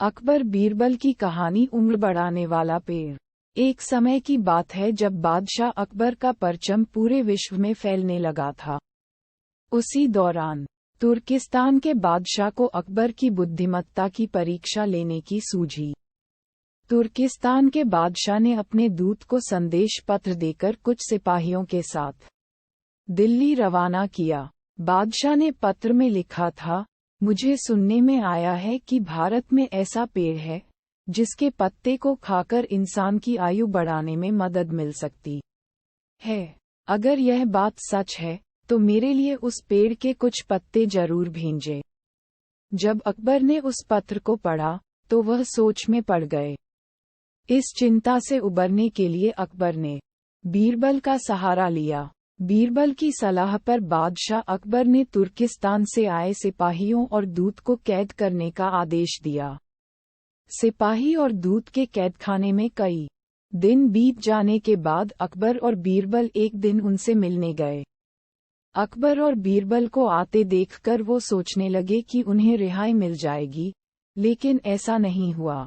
अकबर बीरबल की कहानी। उम्र बढ़ाने वाला पेड़। एक समय की बात है जब बादशाह अकबर का परचम पूरे विश्व में फैलने लगा था। उसी दौरान तुर्किस्तान के बादशाह को अकबर की बुद्धिमत्ता की परीक्षा लेने की सूझी। तुर्किस्तान के बादशाह ने अपने दूत को संदेश पत्र देकर कुछ सिपाहियों के साथ दिल्ली रवाना किया। बादशाह ने पत्र में लिखा था, मुझे सुनने में आया है कि भारत में ऐसा पेड़ है जिसके पत्ते को खाकर इंसान की आयु बढ़ाने में मदद मिल सकती है। अगर यह बात सच है तो मेरे लिए उस पेड़ के कुछ पत्ते जरूर भेजें। जब अकबर ने उस पत्र को पढ़ा तो वह सोच में पड़ गए। इस चिंता से उबरने के लिए अकबर ने बीरबल का सहारा लिया। बीरबल की सलाह पर बादशाह अकबर ने तुर्किस्तान से आए सिपाहियों और दूत को कैद करने का आदेश दिया। सिपाही और दूत के कैदखाने में कई दिन बीत जाने के बाद अकबर और बीरबल एक दिन उनसे मिलने गए। अकबर और बीरबल को आते देखकर वो सोचने लगे कि उन्हें रिहाई मिल जाएगी, लेकिन ऐसा नहीं हुआ।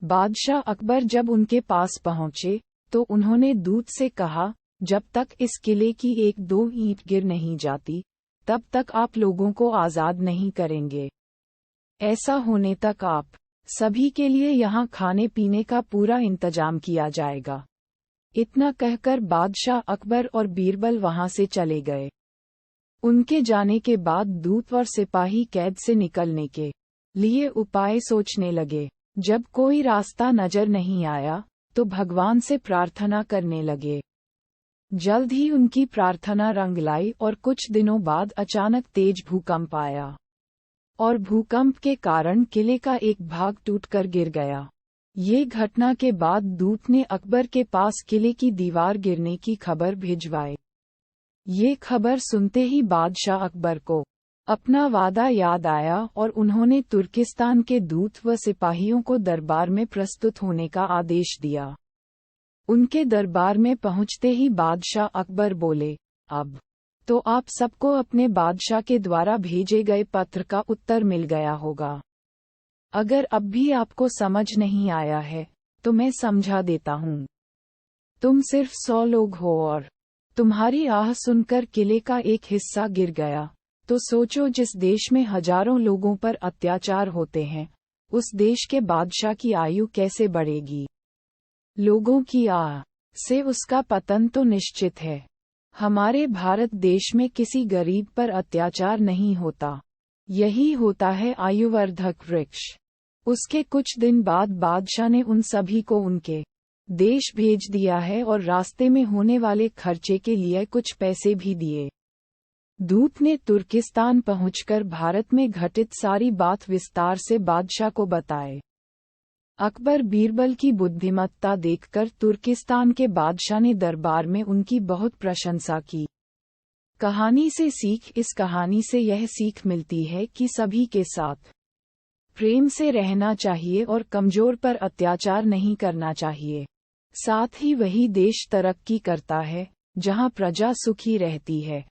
बादशाह अकबर जब उनके पास पहुंचे तो उन्होंने दूत से कहा, जब तक इस किले की एक दो ईंट गिर नहीं जाती तब तक आप लोगों को आज़ाद नहीं करेंगे। ऐसा होने तक आप सभी के लिए यहाँ खाने पीने का पूरा इंतजाम किया जाएगा। इतना कहकर बादशाह अकबर और बीरबल वहां से चले गए। उनके जाने के बाद दूत और सिपाही कैद से निकलने के लिए उपाय सोचने लगे। जब कोई रास्ता नजर नहीं आया तो भगवान से प्रार्थना करने लगे। जल्द ही उनकी प्रार्थना रंग लाई और कुछ दिनों बाद अचानक तेज भूकंप आया और भूकंप के कारण किले का एक भाग टूटकर गिर गया। ये घटना के बाद दूत ने अकबर के पास किले की दीवार गिरने की खबर भिजवाई। ये खबर सुनते ही बादशाह अकबर को अपना वादा याद आया और उन्होंने तुर्किस्तान के दूत व सिपाहियों को दरबार में प्रस्तुत होने का आदेश दिया। उनके दरबार में पहुंचते ही बादशाह अकबर बोले, अब तो आप सबको अपने बादशाह के द्वारा भेजे गए पत्र का उत्तर मिल गया होगा। अगर अब भी आपको समझ नहीं आया है तो मैं समझा देता हूँ। तुम सिर्फ 100 लोग हो और तुम्हारी आह सुनकर किले का एक हिस्सा गिर गया, तो सोचो जिस देश में हजारों लोगों पर अत्याचार होते हैं, उस देश के बादशाह की आयु कैसे बढ़ेगी। लोगों की आह से उसका पतन तो निश्चित है। हमारे भारत देश में किसी गरीब पर अत्याचार नहीं होता, यही होता है आयुवर्धक वृक्ष। उसके कुछ दिन बाद बादशाह ने उन सभी को उनके देश भेज दिया है और रास्ते में होने वाले खर्चे के लिए कुछ पैसे भी दिए। दूत ने तुर्किस्तान पहुंचकर भारत में घटित सारी बात विस्तार से बादशाह को बताए। अकबर बीरबल की बुद्धिमत्ता देखकर तुर्किस्तान के बादशाह ने दरबार में उनकी बहुत प्रशंसा की। कहानी से सीख। इस कहानी से यह सीख मिलती है कि सभी के साथ प्रेम से रहना चाहिए और कमजोर पर अत्याचार नहीं करना चाहिए। साथ ही वही देश तरक्की करता है जहां प्रजा सुखी रहती है।